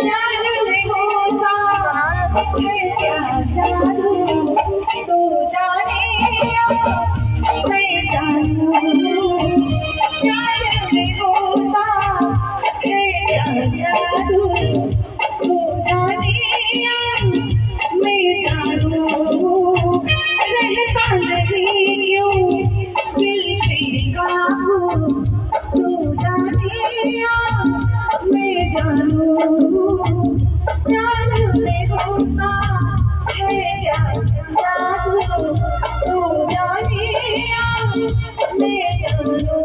प्यार में होता है क्या जादू तू जाने या मैं जानू प्यार में होता है क्या जादू तू जाने या मैं जानू रहता नहीं क्यों दिल पे काबू तू जाने या मैं जानू प्यार में होता है क्या जादू तू जाने या मैं जानू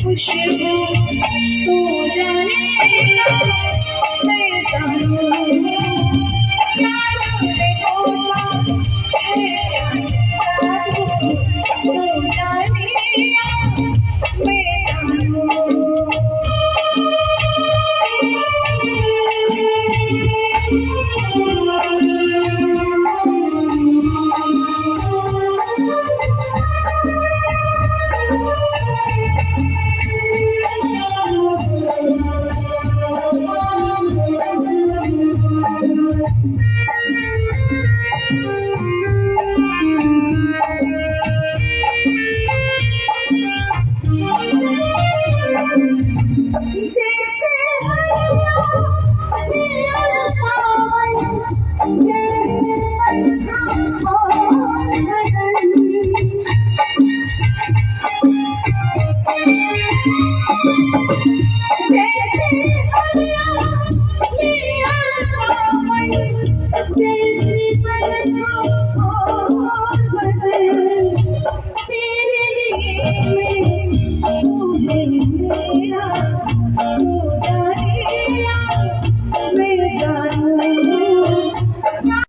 खुशबू तू जाने मैं जानू प्यार में होता है जादू तू जाने मैं जानू